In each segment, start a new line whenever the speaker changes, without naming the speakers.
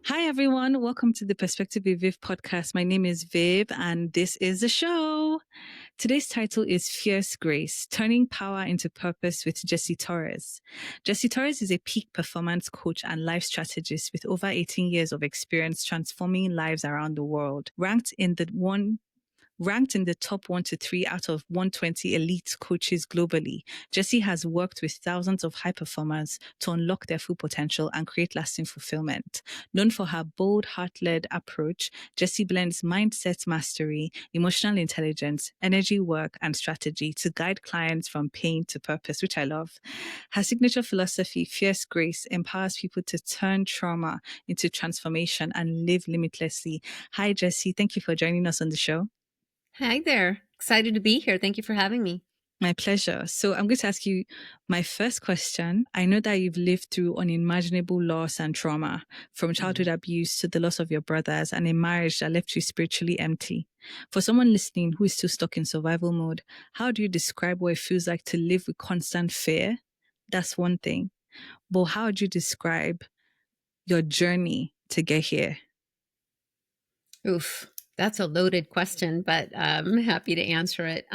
Hi, everyone. Welcome to the Perspective with Viv podcast. My name is Viv, and this is the show. Today's title is Fierce Grace, Turning Power into Purpose with Jessie Torres. Jessie Torres is a peak performance coach and life strategist with over 18 years of experience transforming lives around the world, ranked in the top 1 to 3 out of 120 elite coaches globally. Jessie has worked with thousands of high performers to unlock their full potential and create lasting fulfillment. Known for her bold, heart-led approach, Jessie blends mindset mastery, emotional intelligence, energy work, and strategy to guide clients from pain to purpose, which I love. Her signature philosophy, Fierce Grace, empowers people to turn trauma into transformation and live limitlessly. Hi, Jessie. Thank you for joining us on the show.
Hi there. Excited to be here. Thank you for having me.
My pleasure. So I'm going to ask you my first question. I know that you've lived through unimaginable loss and trauma, from childhood
Mhm.
abuse to the loss of your brothers and a marriage that left you spiritually empty. For someone listening who is still stuck in survival mode, how do you describe what it feels like to live with constant fear? That's one thing. But how do you describe your journey to get here?
Oof, that's a loaded question, but I'm happy to answer it.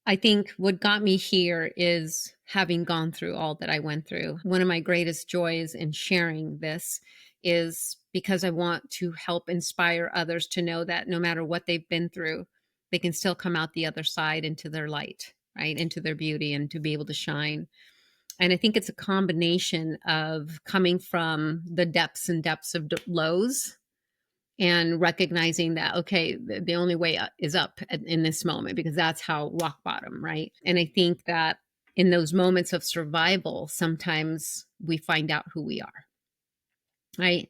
I think what got me here is having gone through all that I went through. One of my greatest joys in sharing this is because I want to help inspire others to know that no matter what they've been through, they can still come out the other side into their light, right? Into their beauty and to be able to shine. And I think it's a combination of coming from the depths and depths of lows and recognizing that, okay, the only way up is up in this moment, because that's how rock bottom, right? And I think that in those moments of survival, sometimes we find out who we are, right?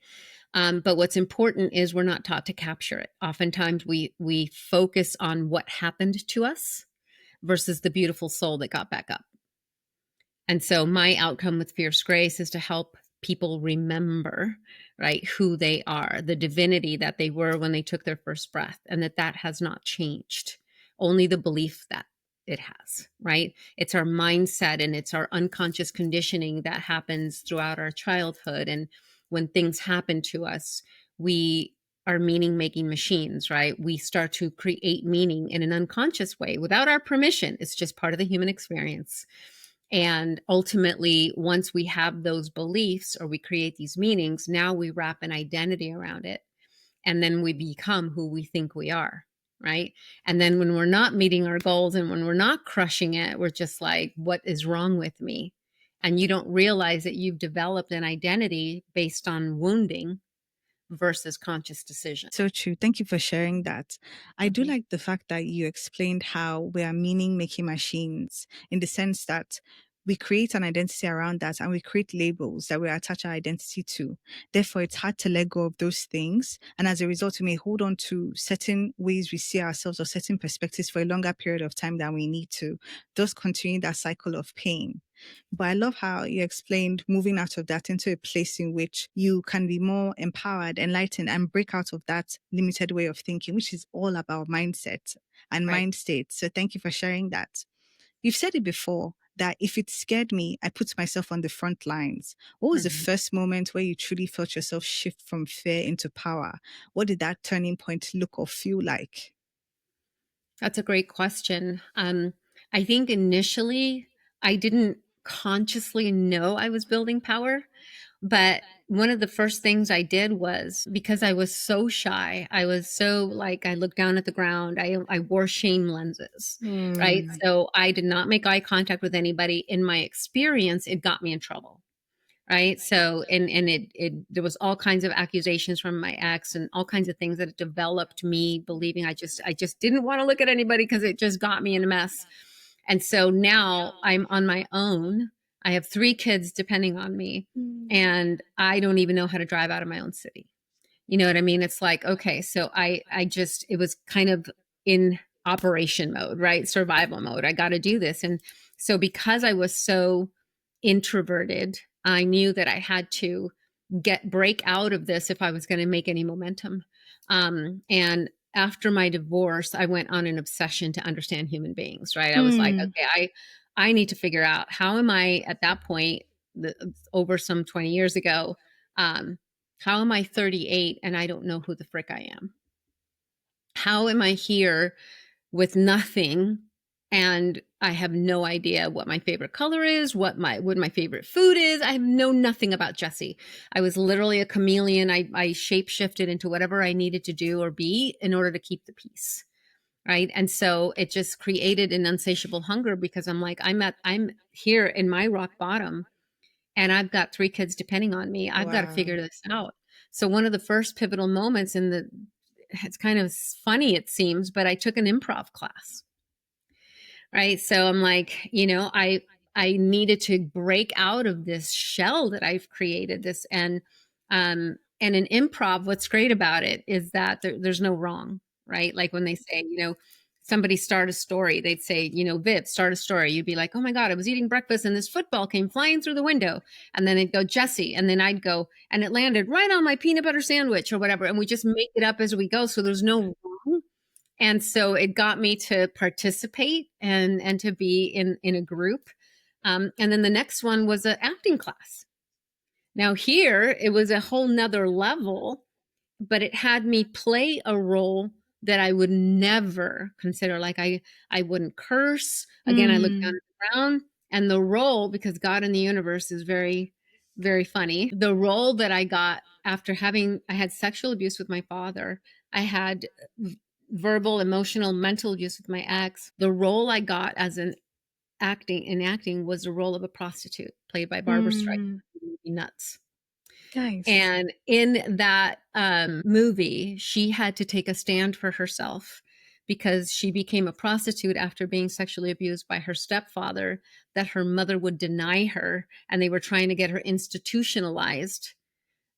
But what's important is we're not taught to capture it. Oftentimes we focus on what happened to us versus the beautiful soul that got back up. And so my outcome with Fierce Grace is to help people remember, right, who they are, the divinity that they were when they took their first breath, and that has not changed. Only the belief that it has, right? It's our mindset and it's our unconscious conditioning that happens throughout our childhood. And when things happen to us, we are meaning making machines, right? We start to create meaning in an unconscious way without our permission. It's just part of the human experience. And ultimately, once we have those beliefs or we create these meanings, now we wrap an identity around it. And then we become who we think we are. Right. And then when we're not meeting our goals and when we're not crushing it, we're just like, what is wrong with me? And you don't realize that you've developed an identity based on wounding versus conscious decision.
So true. Thank you for sharing that. I do
Mhm.
like the fact that you explained how we are meaning making machines in the sense that we create an identity around that and we create labels that we attach our identity to. Therefore, it's hard to let go of those things. And as a result, we may hold on to certain ways we see ourselves or certain perspectives for a longer period of time than we need to, thus continuing that cycle of pain. But I love how you explained moving out of that into a place in which you can be more empowered, enlightened, and break out of that limited way of thinking, which is all about mindset and
Right.
mind state. So thank you for sharing that. You've said it before that if it scared me, I put myself on the front lines. What was the
Mhm.
first moment where you truly felt yourself shift from fear into power? What did that turning point look or feel like?
That's a great question. I think initially I didn't consciously know I was building power, but one of the first things I did was because I was so shy, I was so like, I looked down at the ground, I wore shame lenses, right?
Hmm.
So I did not make eye contact with anybody. In my experience, it got me in trouble. Right. So, and there was all kinds of accusations from my ex and all kinds of things that developed me believing I just didn't want to look at anybody because it just got me in a mess. And so now I'm on my own. I have 3 kids depending on me, and I don't even know how to drive out of my own city. You know what I mean? It's like, okay, so I just, it was kind of in operation mode, right? Survival mode. I got to do this. And so because I was so introverted, I knew that I had to break out of this if I was going to make any momentum. And after my divorce, I went on an obsession to understand human beings, right? I was like,
Hmm.
okay, I need to figure out how am I at that point, over some 20 years ago, um, How am I 38 and I don't know who the frick I am? How am I here with nothing and I have no idea what my favorite color is, what my favorite food is. I know nothing about Jessie. I was literally a chameleon. I shape shifted into whatever I needed to do or be in order to keep the peace. Right. And so it just created an insatiable hunger because I'm here in my rock bottom and I've got 3 kids depending on me. I've got to
Wow.
figure this out. So one of the first pivotal moments in the it's kind of funny it seems, but I took an improv class. Right? So I'm like, I needed to break out of this shell that I've created this and in improv what's great about it is that there's no wrong, right? Like when they say, somebody start a story, they'd say, Viv, start a story. You'd be like, oh my God, I was eating breakfast and this football came flying through the window. And then they'd go, Jesse. And then I'd go, and it landed right on my peanut butter sandwich or whatever. And we just make it up as we go. So there's no wrong. And so it got me to participate and to be in a group. And then the next one was an acting class. Now here it was a whole nother level, but it had me play a role that I would never consider. Like I wouldn't curse. Again, I looked down
Mm.
at the ground. And the role, because God in the universe is very, very funny. The role that I got after I had sexual abuse with my father. I had verbal, emotional, mental abuse with my ex. The role I got as an acting was the role of a prostitute played by Barbara Streisand.
Mm.
Nuts.
Nice.
And in that movie, she had to take a stand for herself because she became a prostitute after being sexually abused by her stepfather, that her mother would deny her, and they were trying to get her institutionalized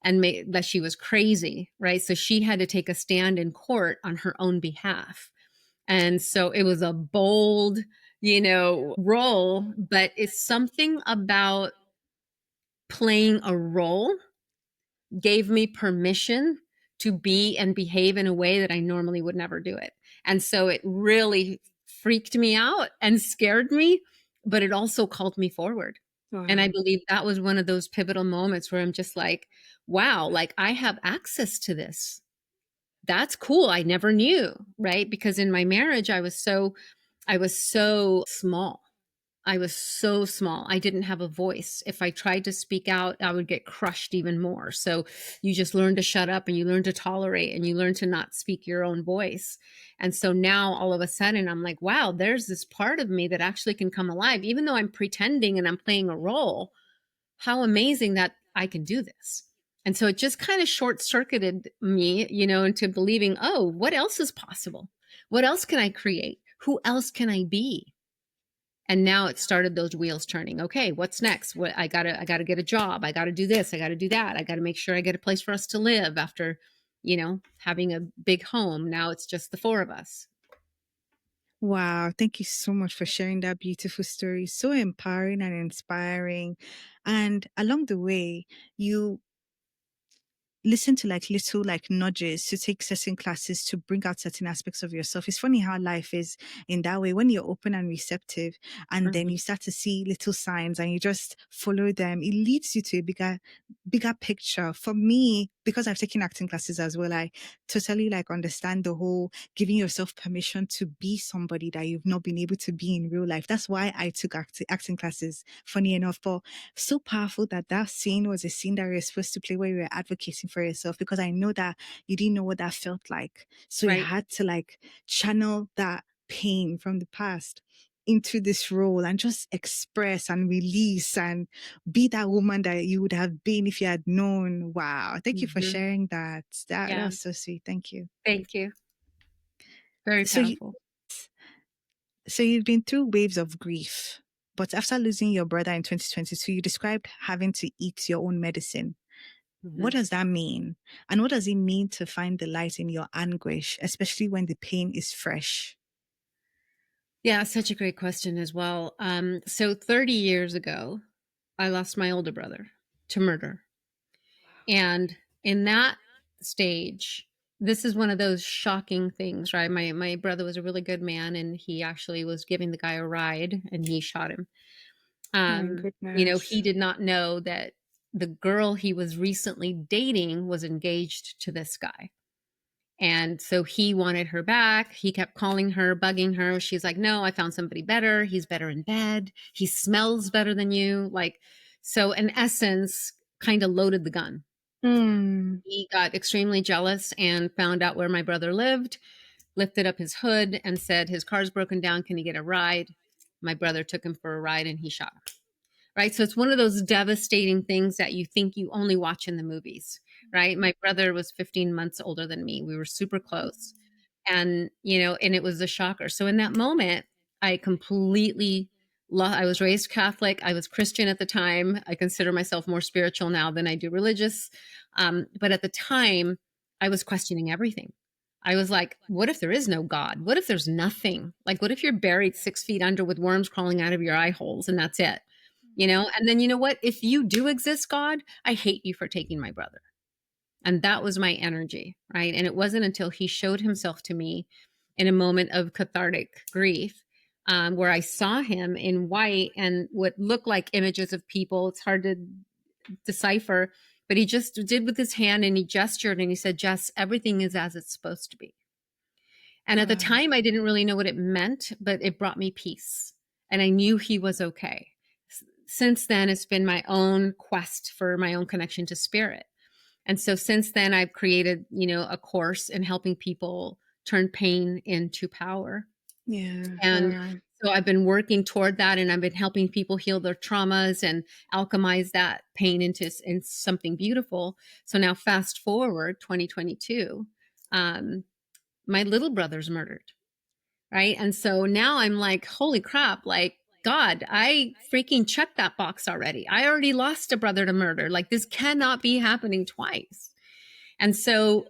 and that she was crazy, right? So she had to take a stand in court on her own behalf. And so it was a bold, role, but it's something about playing a role gave me permission to be and behave in a way that I normally would never do it. And so it really freaked me out and scared me, but it also called me forward. And I
Wow.
believe that was one of those pivotal moments where I'm just like, wow, like I have access to this. That's cool. I never knew, right? Because in my marriage, I was so small. I was so small. I didn't have a voice. If I tried to speak out, I would get crushed even more. So you just learn to shut up and you learn to tolerate and you learn to not speak your own voice. And so now all of a sudden I'm like, wow, there's this part of me that actually can come alive. Even though I'm pretending and I'm playing a role, how amazing that I can do this. And so it just kind of short circuited me, into believing, oh, what else is possible? What else can I create? Who else can I be? And now it started those wheels turning. Okay, what's next? What I gotta get a job. I gotta do this. I gotta do that. I gotta make sure I get a place for us to live after, having a big home. Now it's just the 4 of us.
Wow. Thank you so much for sharing that beautiful story. So empowering and inspiring. And along the way, you listen to like little like nudges to take certain classes to bring out certain aspects of yourself. It's funny how life is in that way when you're open and receptive and then
Mhm.
you start to see little signs and you just follow them. It leads you to a bigger picture. For me, because I've taken acting classes as well, I totally like understand the whole giving yourself permission to be somebody that you've not been able to be in real life. That's why I took acting classes, funny enough. But so powerful that that scene was a scene that you were supposed to play where you were advocating for yourself, because I know that you didn't know what that felt like. So you
Right.
had to like channel that pain from the past into this role and just express and release and be that woman that you would have been if you had known. Wow. Thank you for
Mhm.
sharing that. That
Yeah.
was so sweet. Thank you.
Thank you. Very
So you,
powerful.
so you've been through waves of grief, but after losing your brother in 2022, you described having to eat your own medicine. What
Mhm.
does that mean? And what does it mean to find the light in your anguish, especially when the pain is fresh?
Yeah, such a great question as well. So 30 years ago, I lost my older brother to murder. And in that stage, this is one of those shocking things, right? My brother was a really good man and he actually was giving the guy a ride and he shot him.
My
He
goodness.
did not know that the girl he was recently dating was engaged to this guy. And so he wanted her back. He kept calling her, bugging her. She's like, "No, I found somebody better. He's better in bed. He smells better than you." Like, so in essence, kind of loaded the gun.
Hmm.
He got extremely jealous and found out where my brother lived, lifted up his hood and said, "His car's broken down. Can he get a ride?" My brother took him for a ride and he shot him. Right? So it's one of those devastating things that you think you only watch in the movies, right? My brother was 15 months older than me. We were super close. And, and it was a shocker. So in that moment, I completely I was raised Catholic. I was Christian at the time. I consider myself more spiritual now than I do religious. But at the time, I was questioning everything. I was like, what if there is no God? What if there's nothing? Like, what if you're buried 6 feet under with worms crawling out of your eye holes and that's it? And then you know what? If you do exist, God, I hate you for taking my brother. And that was my energy, right? And it wasn't until he showed himself to me in a moment of cathartic grief, where I saw him in white and what looked like images of people. It's hard to decipher, but he just did with his hand and he gestured and he said, "Jess, everything is as it's supposed to be." And at the
Wow.
time, I didn't really know what it meant, but it brought me peace. And I knew he was okay. Since then, it's been my own quest for my own connection to spirit. And so since then, I've created, a course in helping people turn pain into power.
Yeah.
And
Wow.
so I've been working toward that and I've been helping people heal their traumas and alchemize that pain into something beautiful. So now fast forward 2022, um, my little brother's murdered. Right. And so now I'm like, holy crap, like, God, I freaking checked that box already. I already lost a brother to murder. Like, this cannot be happening twice. And so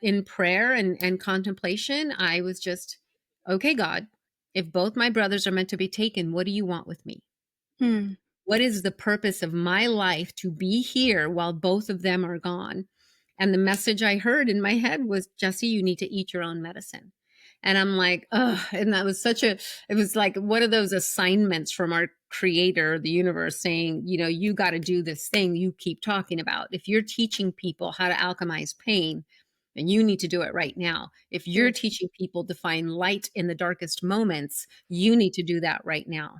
in prayer and contemplation, I was just, okay, God, if both my brothers are meant to be taken, what do you want with me?
Hmm.
What is the purpose of my life to be here while both of them are gone? And the message I heard in my head was, Jessie, you need to eat your own medicine. And I'm like, oh, and that was it was like one of those assignments from our creator, the universe, saying, you got to do this thing you keep talking about. If you're teaching people how to alchemize pain, then you need to do it right now. If you're
Yes.
teaching people to find light in the darkest moments, you need to do that right now.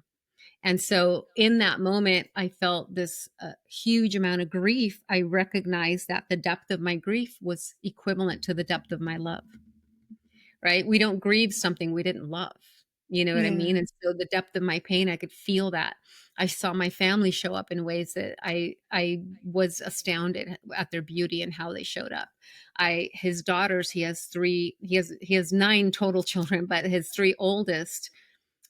And so in that moment, I felt this huge amount of grief. I recognized that the depth of my grief was equivalent to the depth of my love, right? We don't grieve something we didn't love. You know what I
Yeah.
mean? And so the depth of my pain, I could feel that. I saw my family show up in ways that I was astounded at their beauty and how they showed up. His daughters, he has 9 total children, but his 3 oldest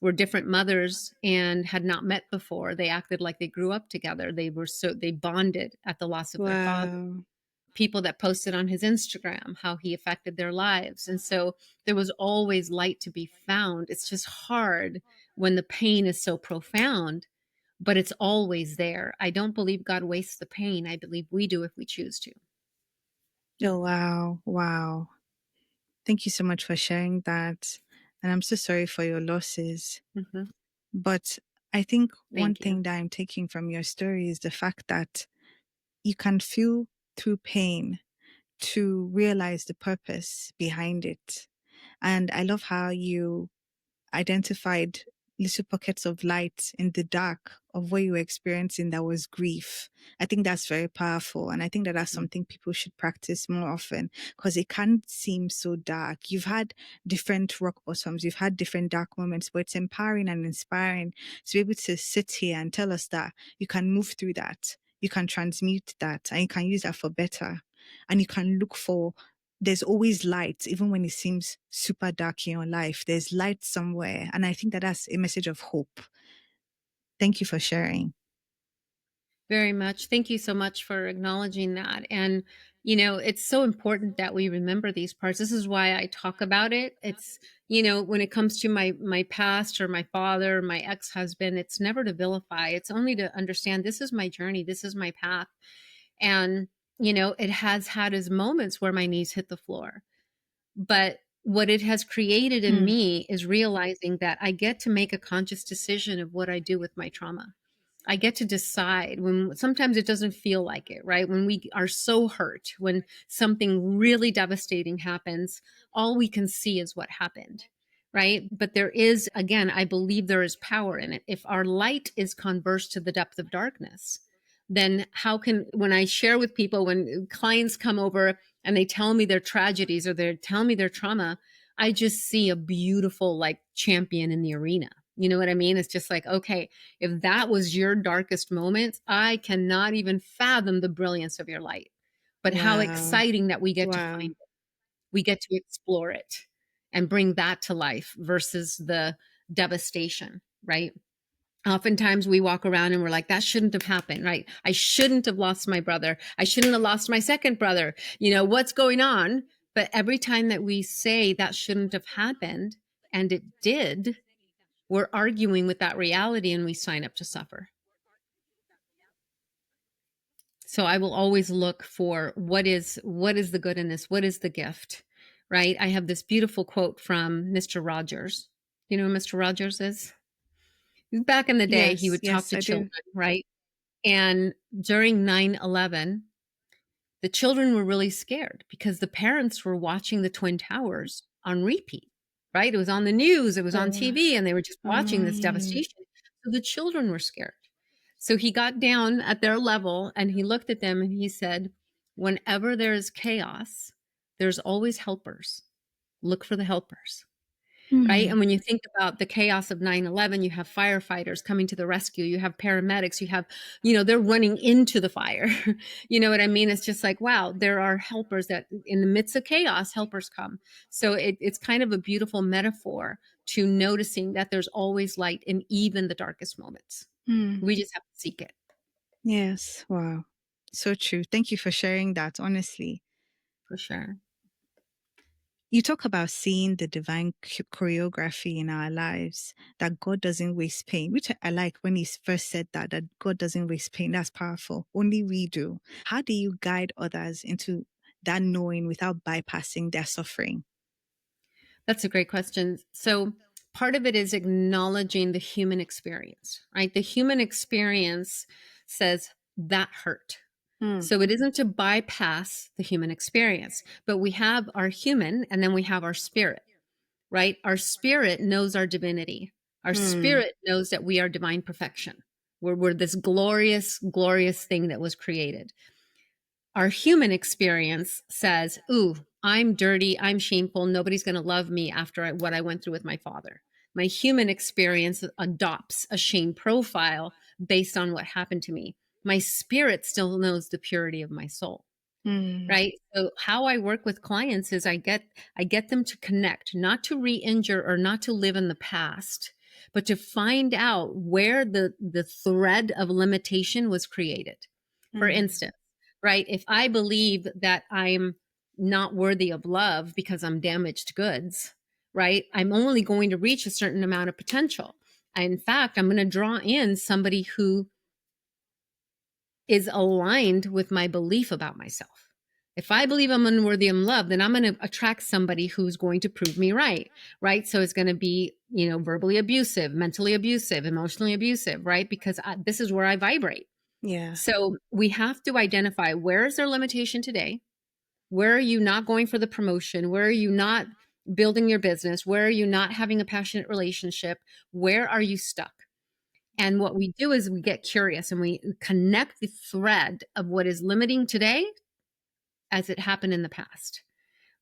were different mothers and had not met before. They acted like they grew up together. They bonded at the loss of their father.
Wow.
People that posted on his Instagram how he affected their lives. And so there was always light to be found. It's just hard when the pain is so profound, but it's always there. I don't believe God wastes the pain. I believe we do if we choose to.
Oh, wow. Wow. Thank you so much for sharing that. And I'm so sorry for your losses.
Hmm.
But I think one
Thank you.
thing that I'm taking from your story is the fact that you can feel through pain to realize the purpose behind it. And I love how you identified little pockets of light in the dark of what you were experiencing that was grief. I think that's very powerful. And I think that that's something people should practice more often because it can seem so dark. You've had different rock bottoms, you've had different dark moments, but it's empowering and inspiring to be able to sit here and tell us that you can move through that. You can transmute that and you can use that for better. And you can look for there's always light, even when it seems super dark in your life. There's light somewhere. And I think that that's a message of hope. Thank you for sharing.
Very much. Thank you so much for acknowledging that. And, it's so important that we remember these parts. This is why I talk about it. It's, when it comes to my past or my father, my ex-husband, it's never to vilify. It's only to understand this is my journey, this is my path. And, it has had its moments where my knees hit the floor. But what it has created in
Hmm.
me is realizing that I get to make a conscious decision of what I do with my trauma. I get to decide when sometimes it doesn't feel like it, right? When we are so hurt, when something really devastating happens, all we can see is what happened, right? But there is, again, I believe there is power in it. If our light is converse to the depth of darkness, then how can, when I share with people, when clients come over and they tell me their tragedies or they tell me their trauma, I just see a beautiful, like, champion in the arena. You know what I mean? It's just like, okay, if that was your darkest moment, I cannot even fathom the brilliance of your light. But how
Wow.
exciting that we get to
Wow.
find it. We get to explore it and bring that to life versus the devastation, right? Oftentimes we walk around and we're like, that shouldn't have happened, right? I shouldn't have lost my brother. I shouldn't have lost my second brother. What's going on? But every time that we say that shouldn't have happened and it did, we're arguing with that reality and we sign up to suffer. So I will always look for what is the good in this? What is the gift? Right? I have this beautiful quote from Mr. Rogers. You know who Mr. Rogers is? Back in the day, he
Yes,
would talk
yes,
to
I do.
children, right? And during 9/11, the children were really scared because the parents were watching the Twin Towers on repeat, right? It was on the news, it was on
Oh,
TV, and they were just watching this
mm,
devastation. So the children were scared. So he got down at their level and he looked at them and he said, whenever there is chaos, there's always helpers. Look for the helpers. Right.
mm,
And when you think about the chaos of 9/11, you have firefighters coming to the rescue, you have paramedics, they're running into the fire. You know what I mean? It's just like, wow, there are helpers that in the midst of chaos, helpers come. So it's kind of a beautiful metaphor to noticing that there's always light in even the darkest moments.
mm.
We just have to seek it.
Yes. Wow. So true. Thank you for sharing that, honestly.
For sure.
You talk about seeing the divine choreography in our lives, that God doesn't waste pain, which I like when he first said that God doesn't waste pain. That's powerful. Only we do. How do you guide others into that knowing without bypassing their suffering?
That's a great question. So, part of it is acknowledging the human experience, right? The human experience says that hurt.
Mm,
So, it isn't to bypass the human experience, but we have our human and then we have our spirit, right? Our spirit knows our divinity. Our
mm,
spirit knows that we are divine perfection. We're this glorious, glorious thing that was created. Our human experience says, ooh, I'm dirty, I'm shameful, nobody's going to love me after what I went through with my father. My human experience adopts a shame profile based on what happened to me. My spirit still knows the purity of my soul,
mm,
right? So how I work with clients is I get them to connect, not to re-injure or not to live in the past, but to find out where the thread of limitation was created. For
mm,
instance, right? If I believe that I'm not worthy of love because I'm damaged goods, right? I'm only going to reach a certain amount of potential. In fact, I'm going to draw in somebody who is aligned with my belief about myself. If I believe I'm unworthy of love, then I'm going to attract somebody who's going to prove me right, right? So it's going to be, verbally abusive, mentally abusive, emotionally abusive, right? Because this is where I vibrate.
yeah.
So we have to identify, where is their limitation today? Where are you not going for the promotion? Where are you not building your business? Where are you not having a passionate relationship? Where are you stuck? And what we do is we get curious and we connect the thread of what is limiting today as it happened in the past,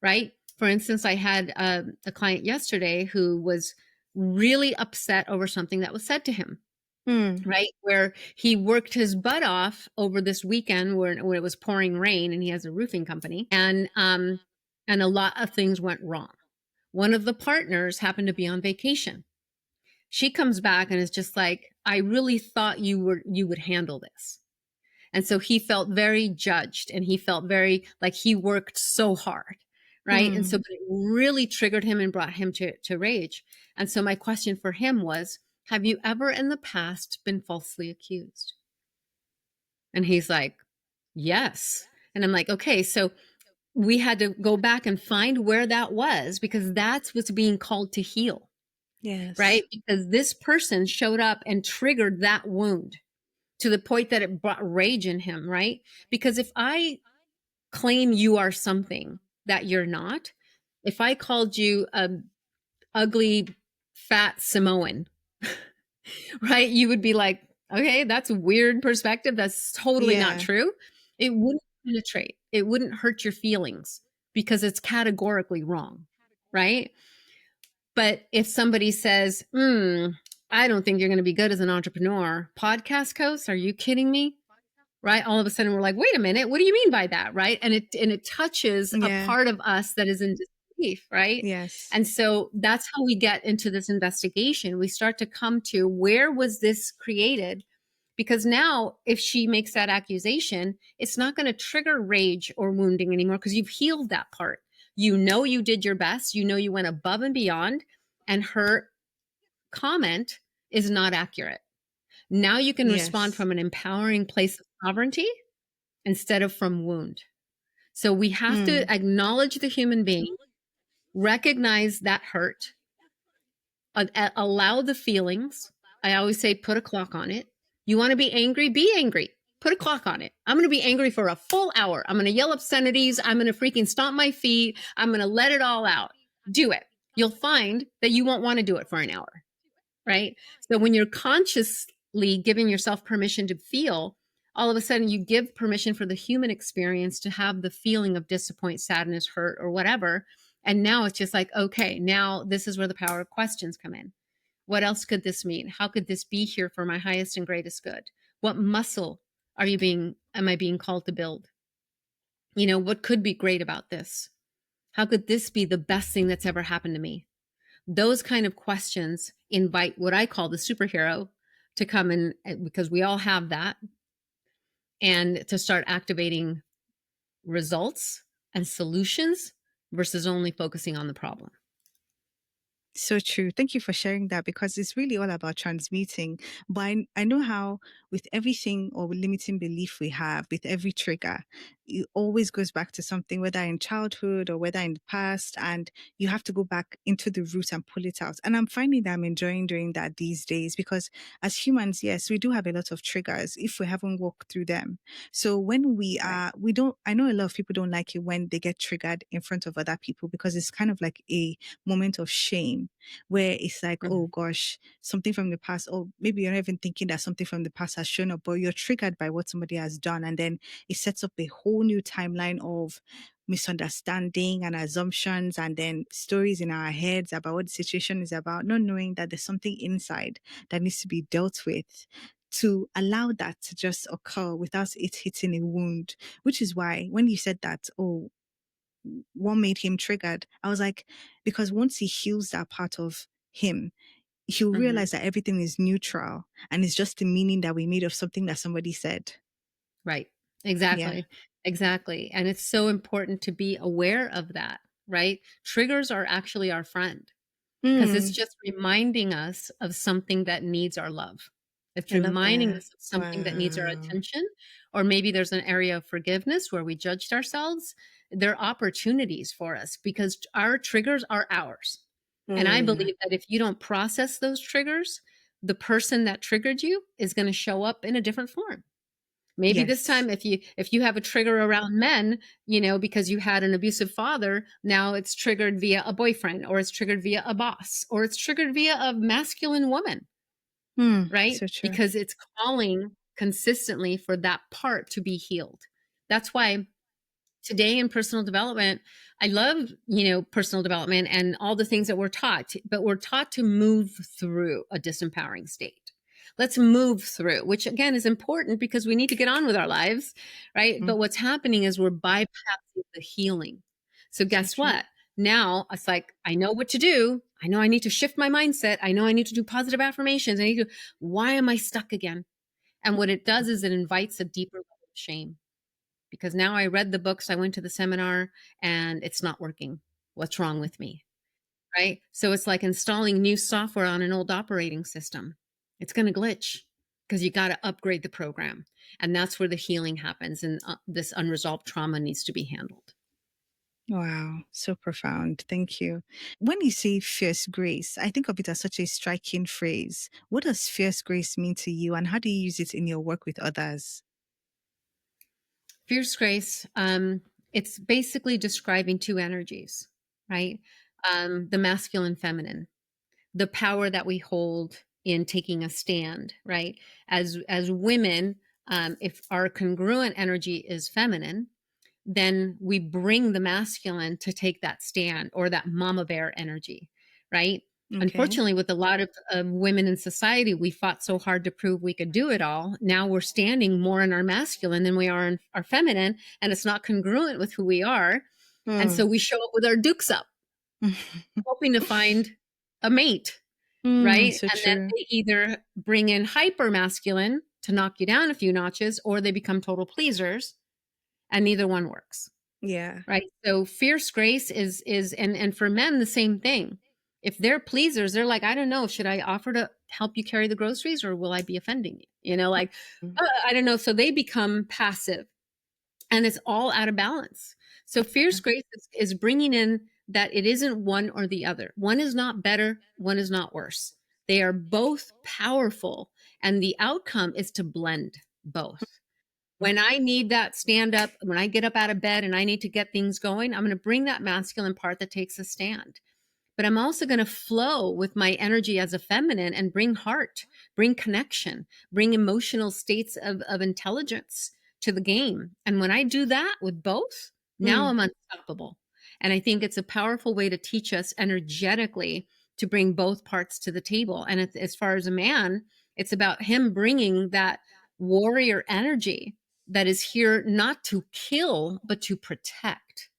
right? For instance, I had a client yesterday who was really upset over something that was said to him,
Mm,
right? Where he worked his butt off over this weekend when it was pouring rain, and he has a roofing company, and a lot of things went wrong. One of the partners happened to be on vacation. She comes back and is just like, I really thought you would handle this. And so he felt very judged and he felt very like he worked so hard. Right. And so
mm,
but it really triggered him and brought him to rage. And so my question for him was, have you ever in the past been falsely accused? And he's like, yes. And I'm like, okay, so we had to go back and find where that was, because that's what's being called to heal,
yes.
right? Because this person showed up and triggered that wound. to the point that it brought rage in him, right? Because if I claim you are something that you're not, if I called you a ugly, fat Samoan, right? You would be like, okay, that's a weird perspective. That's totally not
Yeah.
true. It wouldn't penetrate, it wouldn't hurt your feelings because it's categorically wrong, right? But if somebody says, I don't think you're going to be good as an entrepreneur, podcast host, are you kidding me? Right? All of a sudden we're like, wait a minute, what do you mean by that? Right. And it touches a
Yeah.
part of us that is in disbelief, right?
Yes.
And so that's how we get into this investigation. We start to come to, where was this created? Because now if she makes that accusation, it's not going to trigger rage or wounding anymore because you've healed that part. You know you did your best, you know you went above and beyond, and her comment is not accurate. Now you can respond
Yes.
from an empowering place of sovereignty instead of from wound. So we have
Mm.
to acknowledge the human being, recognize that hurt, allow the feelings. I always say, put a clock on it. You want to be angry? Be angry. Put a clock on it. I'm going to be angry for a full hour. I'm going to yell obscenities. I'm going to freaking stomp my feet. I'm going to let it all out. Do it. You'll find that you won't want to do it for an hour, right? So when you're consciously giving yourself permission to feel, all of a sudden you give permission for the human experience to have the feeling of disappointment, sadness, hurt, or whatever. And now it's just like, okay, now this is where the power of questions come in. What else could this mean? How could this be here for my highest and greatest good? What muscle am I being called to build? What could be great about this? How could this be the best thing that's ever happened to me? Those kind of questions invite what I call the superhero to come in, because we all have that, and to start activating results and solutions versus only focusing on the problem.
So true. Thank you for sharing that, because it's really all about transmuting. But I know how, with everything or limiting belief we have, with every trigger, it always goes back to something, whether in childhood or whether in the past, and you have to go back into the root and pull it out. And I'm finding that I'm enjoying doing that these days, because as humans, yes, we do have a lot of triggers if we haven't walked through them. So when
Right.
we don't, I know a lot of people don't like it when they get triggered in front of other people, because it's kind of like a moment of shame, where it's like, oh
Mhm.
gosh, something from the past, or maybe you're not even thinking that something from the past has shown up, but you're triggered by what somebody has done. And then it sets up a whole new timeline of misunderstanding and assumptions, and then stories in our heads about what the situation is about, not knowing that there's something inside that needs to be dealt with, to allow that to just occur without it hitting a wound. Which is why when you said that, oh, what made him triggered? I was like, because once he heals that part of him, he'll
Mhm.
realize that everything is neutral and it's just the meaning that we made of something that somebody said.
Right.
Yeah.
Exactly. Exactly. And it's so important to be aware of that, right? Triggers are actually our friend, because it's
Mm,
just reminding us of something that needs our love. It's
I love
reminding
that.
us of something that needs our
Wow.
attention, or maybe there's an area of forgiveness where we judged ourselves. There are opportunities for us because our triggers are ours. And I
Mm,
believe that if you don't process those triggers, the person that triggered you is going to show up in a different form. Maybe this
yes.
time, if you have a trigger around men, because you had an abusive father, now it's triggered via a boyfriend, or it's triggered via a boss, or it's triggered via a masculine woman, right?
So true.
Because it's calling consistently for that part to be healed. That's why today in personal development, I love, personal development and all the things that we're taught, but we're taught to move through a disempowering state. Let's move through, which again is important because we need to get on with our lives, right?
Mm,
But what's happening is we're bypassing the healing. So
so
guess
true.
what? Now it's like, I know what to do. I know I need to shift my mindset. I know I need to do positive affirmations. Why am I stuck again? And what it does is it invites a deeper level of shame, because now I read the books, I went to the seminar, and it's not working. What's wrong with me? Right? So it's like installing new software on an old operating system. It's going to glitch because you got to upgrade the program. And that's where the healing happens. And this unresolved trauma needs to be handled.
Wow, so profound. Thank you. When you say fierce grace, I think of it as such a striking phrase. What does fierce grace mean to you, and how do you use it in your work with others?
Fierce grace, it's basically describing two energies, right? The masculine, feminine, the power that we hold in taking a stand, right? As women, if our congruent energy is feminine, then we bring the masculine to take that stand, or that mama bear energy, right?
Okay.
Unfortunately, with a lot of women in society, we fought so hard to prove we could do it all. Now we're standing more in our masculine than we are in our feminine, and it's not congruent with who we are. And so
Mm.
we show up with our dukes up, hoping to find a mate,
Mm,
right?
so
And then
true.
they either bring in hyper masculine to knock you down a few notches, or they become total pleasers, and neither one works.
Yeah.
Right. So fierce grace is and for men the same thing. If they're pleasers, they're like, I don't know, should I offer to help you carry the groceries, or will I be offending you? Like,
Mm.
I don't know. So they become passive, and it's all out of balance. So fierce grace is bringing in that it isn't one or the other. One is not better, one is not worse. They are both powerful, and the outcome is to blend both. When I need that stand up, when I get up out of bed and I need to get things going, I'm going to bring that masculine part that takes a stand. But I'm also going to flow with my energy as a feminine and bring heart, bring connection, bring emotional states of intelligence to the game. And when I do that with both, now
Mm.
I'm unstoppable. And I think it's a powerful way to teach us energetically to bring both parts to the table. And as far as a man, it's about him bringing that warrior energy that is here not to kill, but to protect,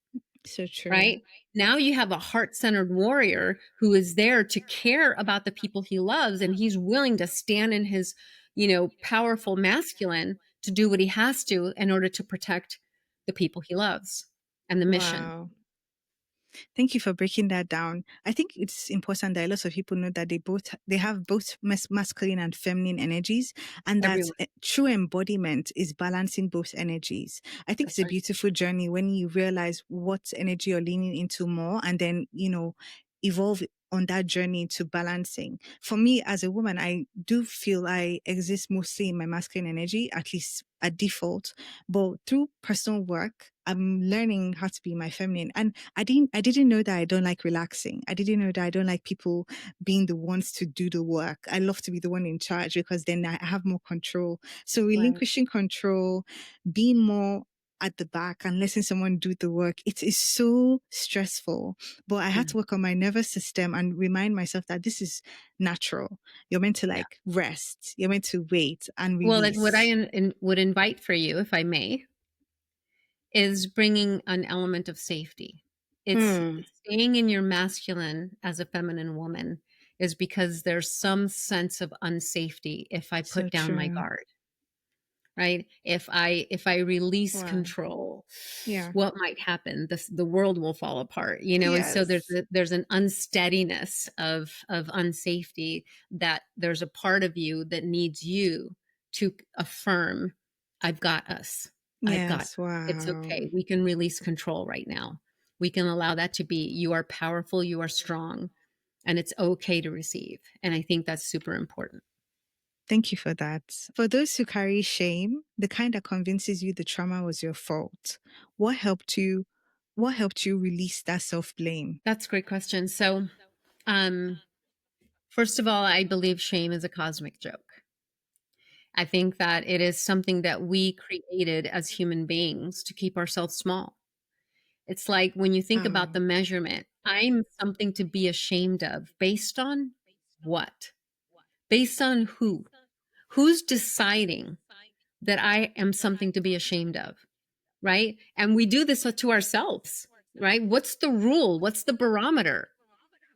So true.
right? Now you have a heart centered warrior who is there to care about the people he loves, and he's willing to stand in his, powerful masculine to do what he has to in order to protect the people he loves and the mission.
Wow. Thank you for breaking that down. I think it's important that a lot of people know that they have both masculine and feminine energies, and that
Everyone.
true embodiment is balancing both energies. I think it's
That's
a
right.
beautiful journey when you realize what energy you're leaning into more, and then evolve on that journey to balancing. For me as a woman, I do feel I exist mostly in my masculine energy, at least at default. But through personal work, I'm learning how to be my feminine. And I didn't know that I don't like relaxing. I didn't know that I don't like people being the ones to do the work. I love to be the one in charge because then I have more control. So
Right.
relinquishing control, being more at the back and letting someone do the work, it is so stressful. But I had
Mhm.
to work on my nervous system and remind myself that this is natural. You're meant to
Yeah.
like rest. You're meant to wait and
Well, and what I
release.
would invite for you, if I may, is bringing an element of safety. It's
Hmm.
staying in your masculine as a feminine woman is because there's some sense of unsafety if I
So
put down my
true.
guard, right? If I release
Wow.
control,
Yeah.
what might happen? The world will fall apart, and so there's
Yes.
there's an unsteadiness of unsafety, that there's a part of you that needs you to affirm, I've got us. I've got
Yes.
it's
Wow.
okay. We can release control right now. We can allow that to be. You are powerful, you are strong, and it's okay to receive. And I think that's super important.
Thank you for that. For those who carry shame, the kind that convinces you the trauma was your fault, what helped you? What helped you release that self blame?
That's a great question. So, um, first of all, I believe shame is a cosmic joke. I think that it is something that we created as human beings to keep ourselves small. It's like when you think about
Wow.
the measurement, I'm something to be ashamed of based on what? Based on who? Who's deciding that I am something to be ashamed of? Right? And we do this to ourselves, right? What's the rule? What's the barometer?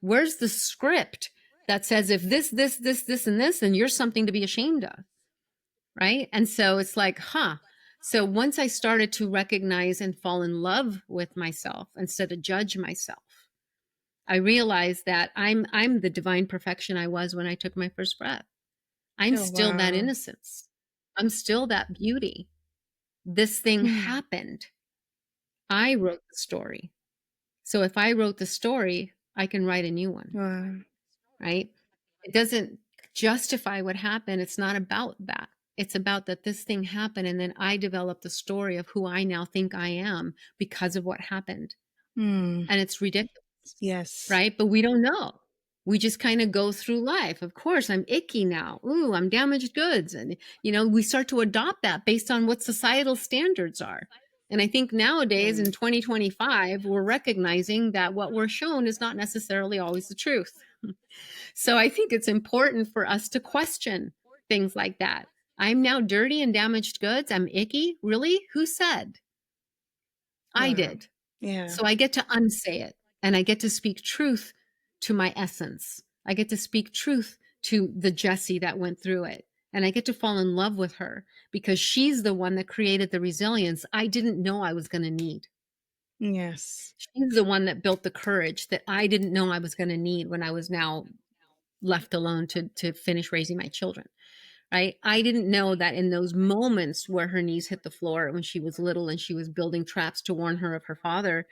Where's the script that says if this, and this, then you're something to be ashamed of? Right. And so it's like, huh. So once I started to recognize and fall in love with myself instead of judge myself, I realized that I'm the divine perfection I was when I took my first breath. I'm
Oh,
still that
wow.
innocence. I'm still that beauty. This thing
Hmm.
happened. I wrote the story. So if I wrote the story, I can write a new one,
Wow.
right? It doesn't justify what happened. It's not about that. It's about that this thing happened and then I developed the story of who I now think I am because of what happened.
Hmm.
And it's ridiculous,
Yes.
right? But we don't know. We just kind of go through life. Of course, I'm icky now. Ooh, I'm damaged goods. And, we start to adopt that based on what societal standards are. And I think nowadays
Hmm.
in 2025, we're recognizing that what we're shown is not necessarily always the truth. So I think it's important for us to question things like that. I'm now dirty and damaged goods. I'm icky. Really? Who said? I
Wow.
did.
Yeah.
So I get to unsay it and I get to speak truth to my essence. I get to speak truth to the Jessie that went through it. And I get to fall in love with her because she's the one that created the resilience I didn't know I was going to need.
Yes.
She's the one that built the courage that I didn't know I was going to need when I was now left alone to finish raising my children. Right? I didn't know that in those moments where her knees hit the floor when she was little and she was building traps to warn her of her father,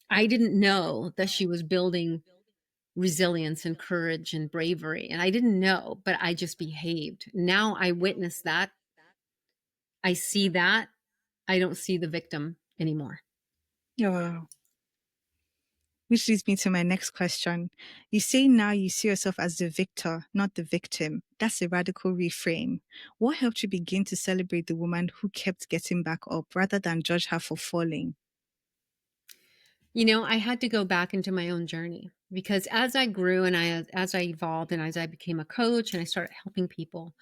I didn't know that she was building resilience and courage and bravery. And I didn't know, but I just behaved. Now I witness that. I see that. I don't see the victim anymore.
Wow. Which leads me to my next question. You say now you see yourself as the victor, not the victim. That's a radical reframe. What helped you begin to celebrate the woman who kept getting back up rather than judge her for falling?
I had to go back into my own journey because as I grew and as I evolved and as I became a coach and I started helping people,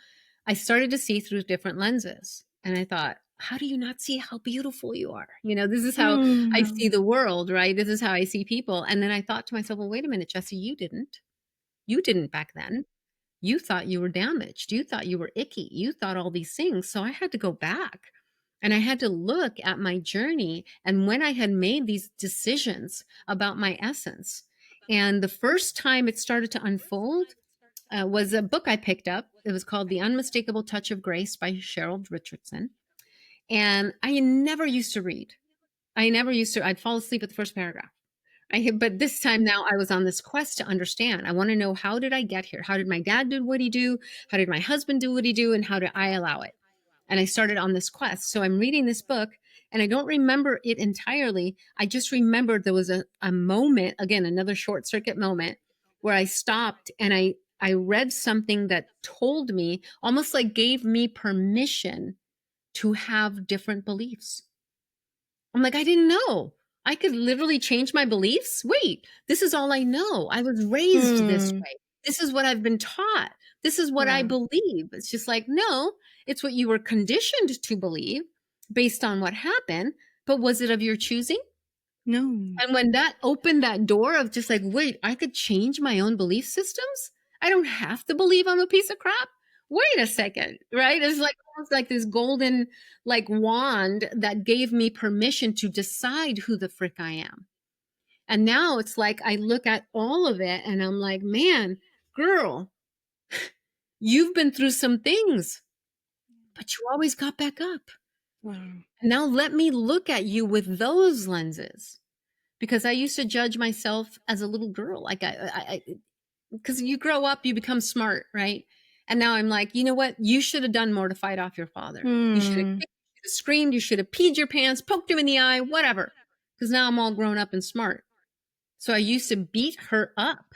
I started to see through different lenses. And I thought, how do you not see how beautiful you are? This is how I
Hmm.
see the world, right? This is how I see people. And then I thought to myself, well, wait a minute, Jesse, you didn't. You didn't back then. You thought you were damaged. You thought you were icky. You thought all these things. So I had to go back and I had to look at my journey and when I had made these decisions about my essence. And the first time it started to unfold was a book I picked up. It was called The Unmistakable Touch of Grace by Cheryl Richardson. And I never used to read. I'd fall asleep at the first paragraph. But this time now I was on this quest to understand. I want to know, how did I get here? How did my dad do what he do? How did my husband do what he do? And how did I allow it? And I started on this quest. So I'm reading this book and I don't remember it entirely. I just remembered there was a moment, again, another short circuit moment where I stopped and I read something that told me, almost like gave me permission to have different beliefs. I'm like, I didn't know. I could literally change my beliefs. Wait, this is all I know. I was raised this
Hmm.
way. This is what I've been taught. This is what I
Wow.
believe. It's just like, no, it's what you were conditioned to believe based on what happened. But was it of your choosing?
No.
And when that opened that door of just like, wait, I could change my own belief systems. I don't have to believe I'm a piece of crap. Wait a second, right? It's like almost like this golden like wand that gave me permission to decide who the frick I am. And now it's like I look at all of it and I'm like, man, girl, you've been through some things, but you always got back up.
Wow.
And now let me look at you with those lenses because I used to judge myself as a little girl. Like because you grow up, you become smart, right? And now I'm like, you know what? You should have done more to fight off your father. You should have
Hmm.
kicked, you should have screamed, you should have peed your pants, poked him in the eye, whatever. Because now I'm all grown up and smart. So I used to beat her up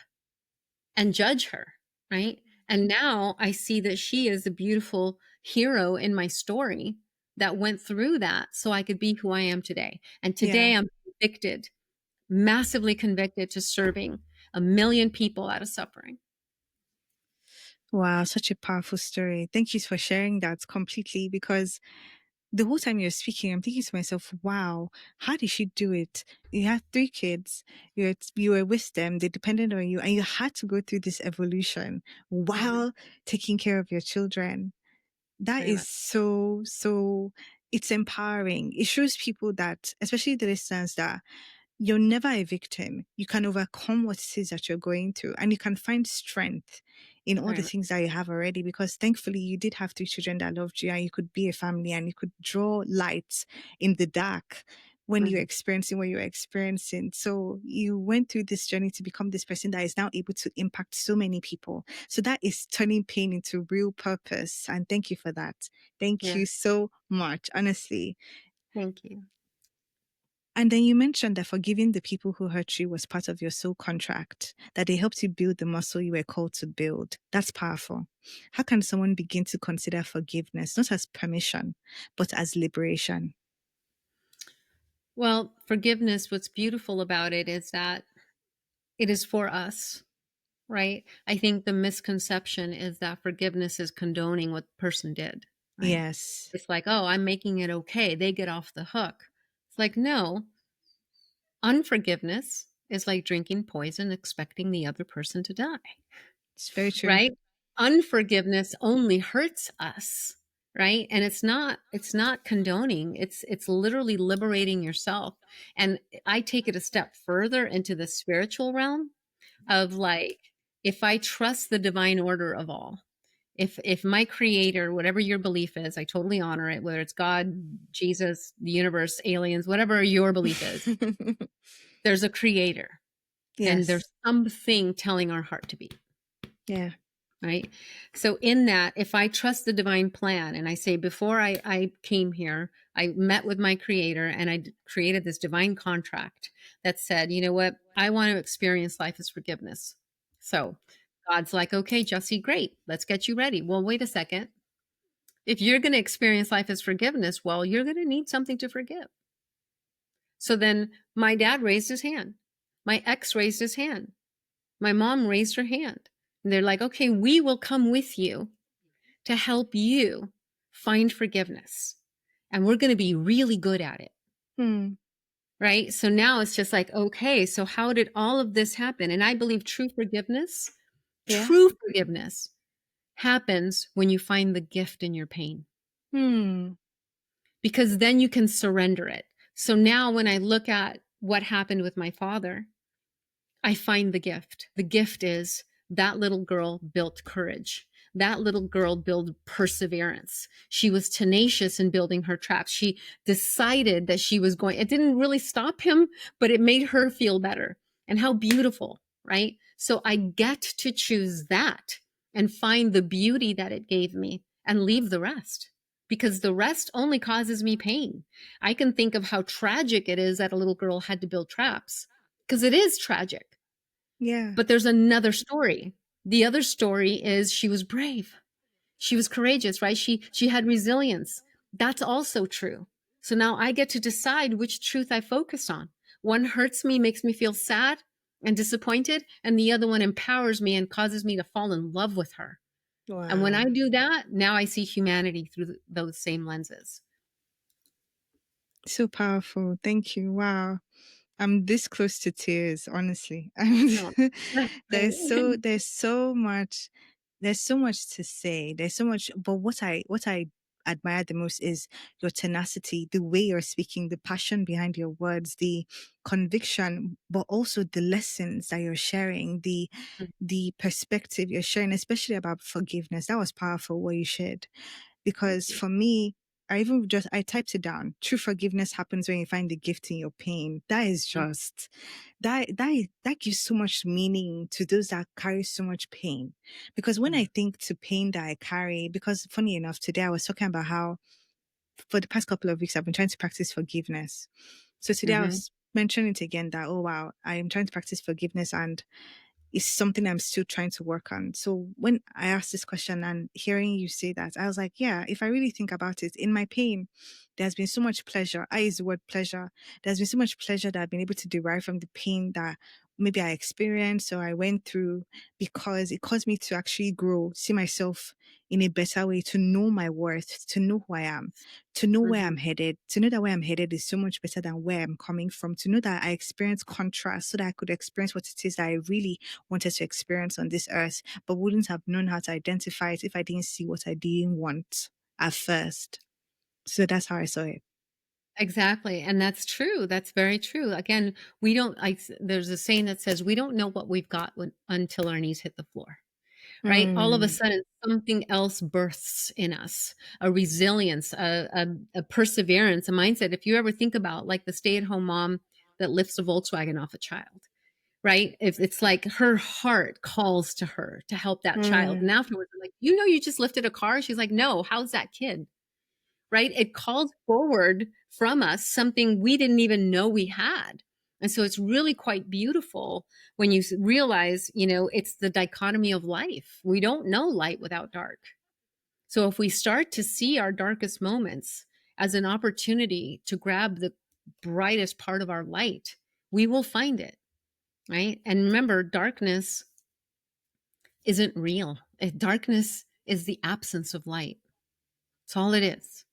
and judge her, right? And now I see that she is a beautiful hero in my story that went through that so I could be who I am today. And
Yeah.
today I'm convicted, massively convicted to serving a million people out of suffering.
Wow, such a powerful story. Thank you for sharing that completely because the whole time you're speaking, I'm thinking to myself, wow, how did she do it? You had three kids, you were with them, they depended on you, and you had to go through this evolution
Mhm.
while taking care of your children. That
Very
is
much.
so, it's empowering. It shows people that, especially the listeners, that you're never a victim. You can overcome what it is that you're going through and you can find strength in all
Very
the
much.
things that you have already because thankfully you did have three children that loved you and you could be a family and you could draw lights in the dark. when you're
Mhm.
experiencing what you're experiencing. So you went through this journey to become this person that is now able to impact so many people. So that is turning pain into real purpose. And thank you for that. Thank
Yeah.
you so much, honestly.
Thank you.
And then you mentioned that forgiving the people who hurt you was part of your soul contract, that they helped you build the muscle you were called to build. That's powerful. How can someone begin to consider forgiveness, not as permission, but as liberation?
Well, forgiveness, what's beautiful about it is that it is for us, right? I think the misconception is that forgiveness is condoning what the person did, right?
Yes.
It's like, oh, I'm making it okay. They get off the hook. It's like, no, unforgiveness is like drinking poison, expecting the other person to die,
It's very true.
right? Unforgiveness only hurts us, right? And it's not condoning. It's literally liberating yourself. And I take it a step further into the spiritual realm of like, if I trust the divine order of all, if my creator, whatever your belief is, I totally honor it, whether it's God, Jesus, the universe, aliens, whatever your belief is, there's a creator and
Yes.
there's something telling our heart to beat,
Yeah.
right? So in that, if I trust the divine plan and I say, before I came here, I met with my creator and created this divine contract that said, you know what, I want to experience life as forgiveness. So God's like, okay, Jesse, great, let's get you ready. Well, wait a second. If you're going to experience life as forgiveness, well, you're going to need something to forgive. So then my dad raised his hand. My ex raised his hand. My mom raised her hand. And they're like, okay, we will come with you to help you find forgiveness. And we're going to be really good at it.
Hmm.
Right. So now it's just like, okay, so how did all of this happen? And I believe
Yeah.
true forgiveness happens when you find the gift in your pain,
Hmm.
because then you can surrender it. So now when I look at what happened with my father, I find the gift. The gift is that little girl built courage. That little girl built perseverance. She was tenacious in building her traps. She decided that she was going, it didn't really stop him, but it made her feel better. And how beautiful, right? So I get to choose that and find the beauty that it gave me and leave the rest, because the rest only causes me pain. I can think of how tragic it is that a little girl had to build traps, because it is tragic.
Yeah.
But there's another story. The other story is she was brave. She was courageous, right? She had resilience. That's also true. So now I get to decide which truth I focus on. One hurts me, makes me feel sad and disappointed, and the other one empowers me and causes me to fall in love with her. And when I
Wow.
do that, now I see humanity through those same lenses.
So powerful. Thank you. Wow. I'm this close to tears, honestly.
No, that's
there's
great.
so there's so much there's so much to say. There's so much, but what I admire the most is your tenacity, the way you're speaking, the passion behind your words, the conviction, but also the lessons that you're sharing, the perspective you're sharing, especially about forgiveness. That was powerful what you shared.
Thank
Because
you.
for me, I typed it down. True forgiveness happens when you find the gift in your pain. That is just that gives so much meaning to those that carry so much pain. Because when I
Yeah.
think to pain that I carry, because funny enough, today I was talking about how for the past couple of weeks I've been trying to practice forgiveness. So today I
Mm-hmm.
was mentioning it again that, oh wow, I am trying to practice forgiveness, and it's something I'm still trying to work on. So when I asked this question and hearing you say that, I was like, yeah, if I really think about it, in my pain, there's been so much pleasure. I use the word pleasure. There's been so much pleasure that I've been able to derive from the pain that maybe I experienced or I went through, because it caused me to actually grow, see myself in a better way, to know my worth, to know who I am, to know where
Mm-hmm.
I'm headed, to know that where I'm headed is so much better than where I'm coming from, to know that I experience contrast so that I could experience what it is that I really wanted to experience on this earth, but wouldn't have known how to identify it if I didn't see what I didn't want at first. So that's how I saw it.
Exactly. And that's true. That's very true. Again, there's a saying that says we don't know what we've got until our knees hit the floor. right? All of a
Mm.
sudden, something else births in us, a resilience, a perseverance, a mindset. If you ever think about like the stay at home mom that lifts a Volkswagen off a child, right? If it's like her heart calls to her to help that child. And
Mm.
afterwards, I'm like, you know, you just lifted a car. She's like, no, how's that kid? Right? It called forward from us something we didn't even know we had. And so it's really quite beautiful when you realize, you know, it's the dichotomy of life. We don't know light without dark. So if we start to see our darkest moments as an opportunity to grab the brightest part of our light, we will find it, right? And remember, darkness isn't real. Darkness is the absence of light. That's all it is.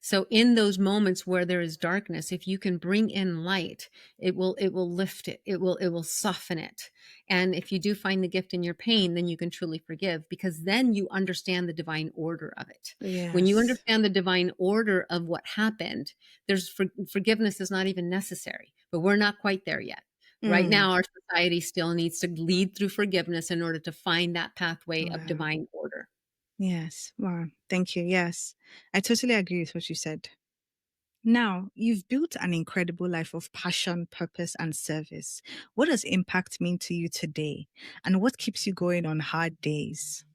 So in those moments where there is darkness, if you can bring in light, it will lift it. It will soften it. And if you do find the gift in your pain, then you can truly forgive, because then you understand the divine order of it. When you
Yes.
understand the divine order of what happened, there's forgiveness is not even necessary. But we're not quite there yet. Right
Mm.
now, our society still needs to lead through forgiveness in order to find that pathway of
Wow.
divine order.
Yes. Wow. Thank you. Yes. I totally agree with what you said. Now, you've built an incredible life of passion, purpose, and service. What does impact mean to you today? And what keeps you going on hard days?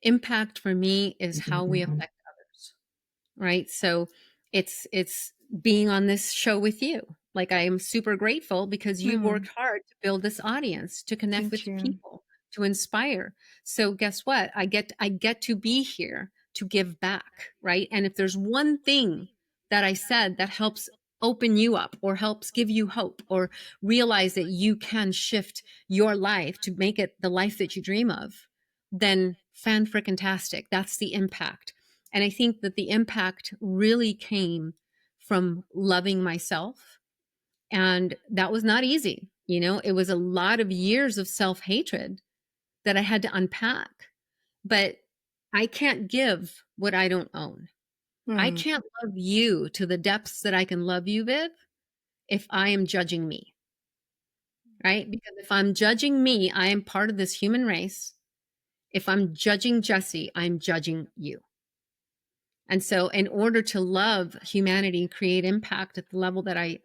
Impact for me is how we affect others, right? So it's being on this show with you. Like, I am super grateful because you've
Mm.
worked hard to build this audience, to connect
Thank
with
you.
people, to inspire. So guess what? I get to be here to give back, right? And if there's one thing that I said that helps open you up or helps give you hope or realize that you can shift your life to make it the life that you dream of, then fan frickin' tastic. That's the impact. And I think that the impact really came from loving myself. And that was not easy. You know, it was a lot of years of self hatred that I had to unpack. But I can't give what I don't own. I
Mm.
can't love you to the depths that I can love you, Viv, if I am judging me, right? Because if I'm judging me, I am part of this human race. If I'm judging Jessie, I'm judging you. And so in order to love humanity and create impact at the level that I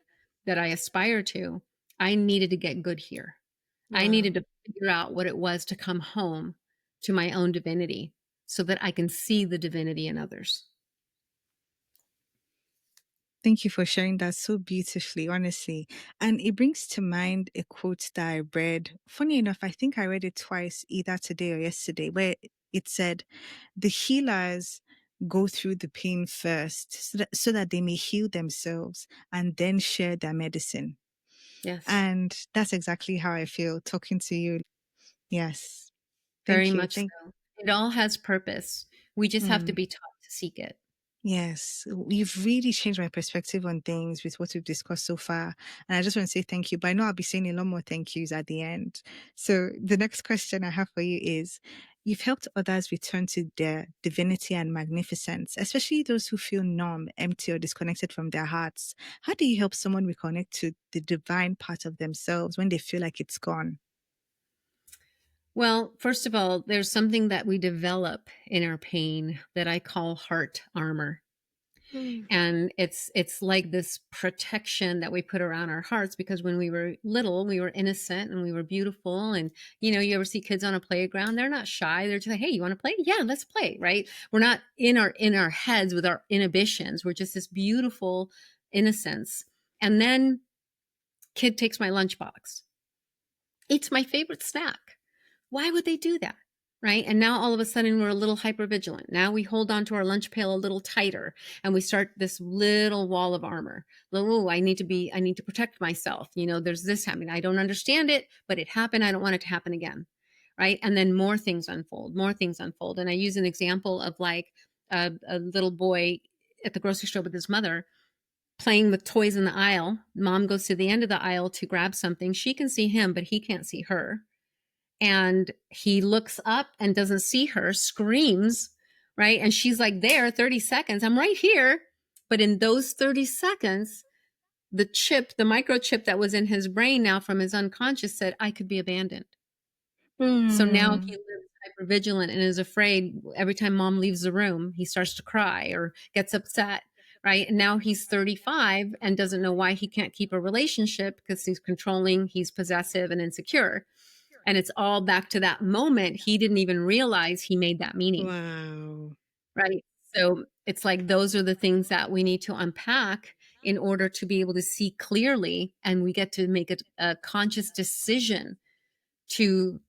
aspire to, I needed to get good here. I
Wow.
needed to figure out what it was to come home to my own divinity so that I can see the divinity in others.
Thank you for sharing that so beautifully, honestly. And it brings to mind a quote that I read. Funny enough, I think I read it twice, either today or yesterday, where it said, the healers go through the pain first so that they may heal themselves and then share their medicine.
Yes,
And that's exactly how I feel talking to you. Yes.
very
Thank you.
much so. It all has purpose. We just have to
Mm.
be taught to seek it.
Yes, you've really changed my perspective on things with what we've discussed so far. And I just want to say thank you. But I know I'll be saying a lot more thank yous at the end. So the next question I have for you is, you've helped others return to their divinity and magnificence, especially those who feel numb, empty, or disconnected from their hearts. How do you help someone reconnect to the divine part of themselves when they feel like it's gone?
Well, first of all, there's something that we develop in our pain that I call heart armor.
Mm.
And it's like this protection that we put around our hearts, because when we were little, we were innocent and we were beautiful. And you know, you ever see kids on a playground, they're not shy, they're just like, hey, you want to play? Yeah, let's play. Right? We're not in our heads with our inhibitions. We're just this beautiful innocence. And then kid takes my lunchbox, it's my favorite snack. Why would they do that? Right? And now all of a sudden we're a little hyper vigilant. Now we hold on to our lunch pail a little tighter and we start this little wall of armor. Oh, I need to protect myself. You know, there's this happening. I don't understand it, but it happened. I don't want it to happen again. Right? And then more things unfold, more things unfold. And I use an example of like a little boy at the grocery store with his mother playing with toys in the aisle. Mom goes to the end of the aisle to grab something. She can see him, but he can't see her, and he looks up and doesn't see her, screams, right? And she's like, there, 30 seconds, I'm right here. But in those 30 seconds, the microchip that was in his brain now from his unconscious said, I could be abandoned. So now he
Mm.
lives hyper vigilant and is afraid every time mom leaves the room, he starts to cry or gets upset, right? And now he's 35 and doesn't know why he can't keep a relationship because he's controlling, he's possessive and insecure. And it's all back to that moment. He didn't even realize he made that meaning,
Wow.
right? So it's like those are the things that we need to unpack in order to be able to see clearly. And we get to make a conscious decision to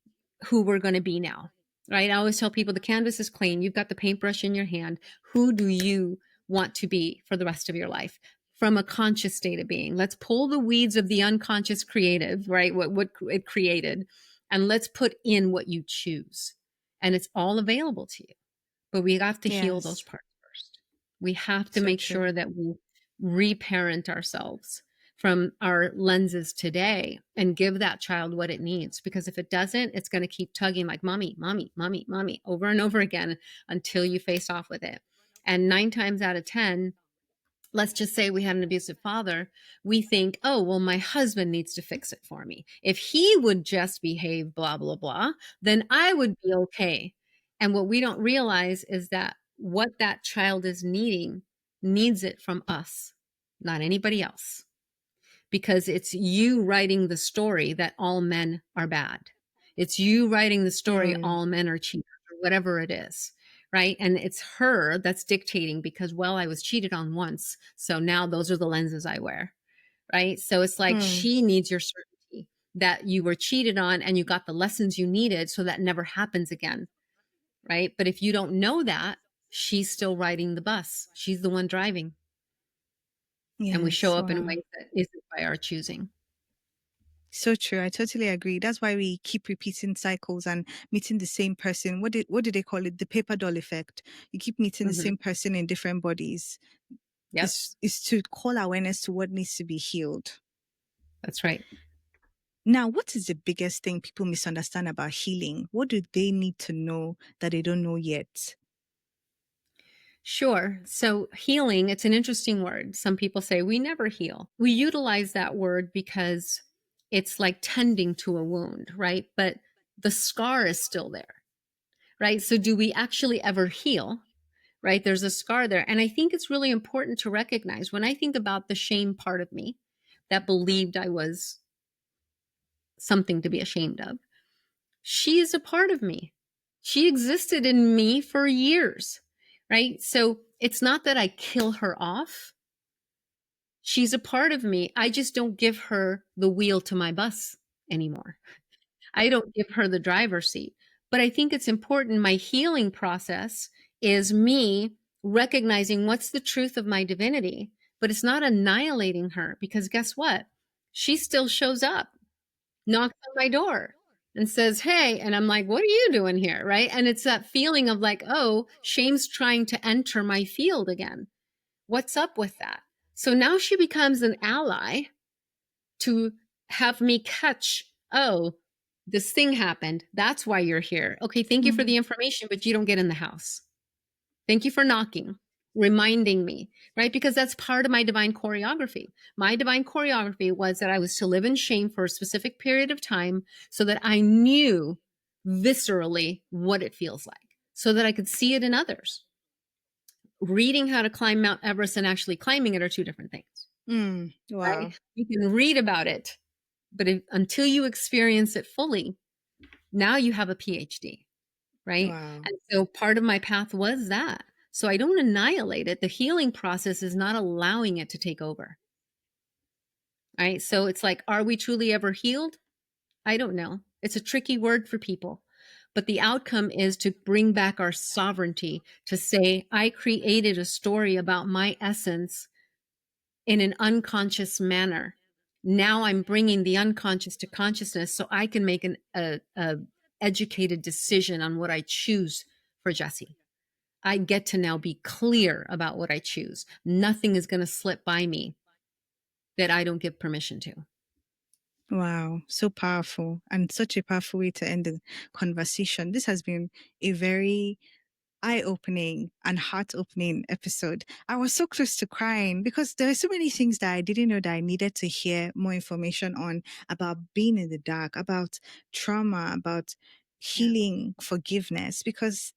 who we're going to be now, right? I always tell people the canvas is clean. You've got the paintbrush in your hand. Who do you want to be for the rest of your life? From a conscious state of being. Let's pull the weeds of the unconscious creative, right? What it created, and let's put in what you choose. And it's all available to you. But we have to heal those
Yes.
parts first. We have to
So
make
true.
sure that we reparent ourselves from our lenses today and give that child what it needs. Because if it doesn't, it's going to keep tugging like mommy, mommy, mommy, mommy over and over again until you face off with it. And 9 times out of 10, let's just say we had an abusive father, we think, oh, well, my husband needs to fix it for me. If he would just behave, blah, blah, blah, then I would be okay. And what we don't realize is that what that child is needing needs it from us, not anybody else, because it's you writing the story that all men are bad. It's you writing the story
Mm.
all men are cheaters or whatever it is, right? And it's her that's dictating because, well, I was cheated on once. So now those are the lenses I wear, right? So it's like
Mm.
she needs your certainty that you were cheated on and you got the lessons you needed so that never happens again, right? But if you don't know that, she's still riding the bus. She's the one driving. And we show
Yes.
up in
Wow.
ways that isn't by our choosing.
So true. I totally agree. That's why we keep repeating cycles and meeting the same person. What did they call it? The paper doll effect. You keep meeting the
Hmm.
same person in different bodies.
Yep,
Is to call awareness to what needs to be healed.
that's right.
Now, what is the biggest thing people misunderstand about healing? What do they need to know that they don't know yet?
Sure. So healing, it's an interesting word. Some people say we never heal. We utilize that word because it's like tending to a wound, right? But the scar is still there, right? So do we actually ever heal? Right? There's a scar there. And I think it's really important to recognize when I think about the shame part of me that believed I was something to be ashamed of, she is a part of me. She existed in me for years, right? So it's not that I kill her off. She's a part of me. I just don't give her the wheel to my bus anymore. I don't give her the driver's seat. But I think it's important. My healing process is me recognizing what's the truth of my divinity, but it's not annihilating her because guess what? She still shows up, knocks on my door and says, hey. And I'm like, what are you doing here? Right. And it's that feeling of like, oh, shame's trying to enter my field again. What's up with that? So now she becomes an ally to have me catch, oh, this thing happened. That's why you're here. Okay, thank you for
Mm.
the information, but you don't get in the house. Thank you for knocking, reminding me, right? Because that's part of my divine choreography. My divine choreography was that I was to live in shame for a specific period of time so that I knew viscerally what it feels like, so that I could see it in others. Reading how to climb Mount Everest and actually climbing it are two different things,
Mm.
right?
Wow.
You can read about it, but until you experience it fully, now you have a PhD, right?
Wow.
And so part of my path was that. So I don't annihilate it. The healing process is not allowing it to take over, right? So it's like, are we truly ever healed? I don't know. It's a tricky word for people. But the outcome is to bring back our sovereignty, to say, I created a story about my essence in an unconscious manner. Now I'm bringing the unconscious to consciousness so I can make a educated decision on what I choose for Jessie. I get to now be clear about what I choose. Nothing is going to slip by me that I don't give permission to.
Wow. So powerful and such a powerful way to end the conversation. This has been a very eye-opening and heart-opening episode. I was so close to crying because there were so many things that I didn't know that I needed to hear more information on about being in the dark, about trauma, about
Yeah.
healing, forgiveness, because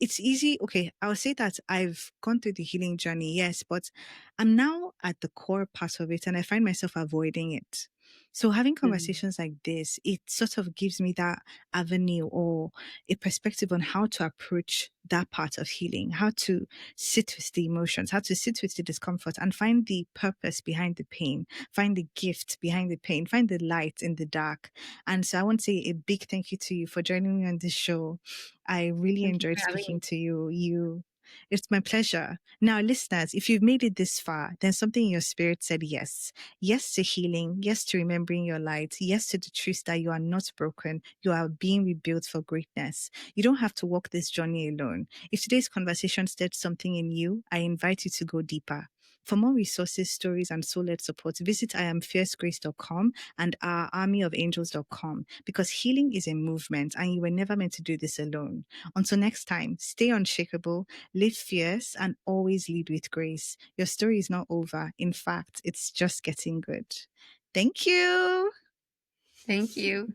it's easy. Okay, I'll say that I've gone through the healing journey, yes, but I'm now at the core part of it and I find myself avoiding it. So having
Mhm.
conversations like this, it sort of gives me that avenue or a perspective on how to approach that part of healing, how to sit with the emotions, how to sit with the discomfort and find the purpose behind the pain, find the gift behind the pain, find the light in the dark. And so I want to say a big thank you to you for joining me on this show. I really
Thank you
enjoyed
for having
speaking
me.
to you. It's my pleasure. Now, listeners, if you've made it this far, then something in your spirit said yes. Yes to healing. Yes to remembering your light. Yes to the truth that you are not broken. You are being rebuilt for greatness. You don't have to walk this journey alone. If today's conversation stirred something in you, I invite you to go deeper. For more resources, stories, and soul-led support, visit iamfiercegrace.com and our armyofangels.com because healing is a movement and you were never meant to do this alone. Until next time, stay unshakable, live fierce, and always lead with grace. Your story is not over. In fact, it's just getting good. Thank you.
Thank you.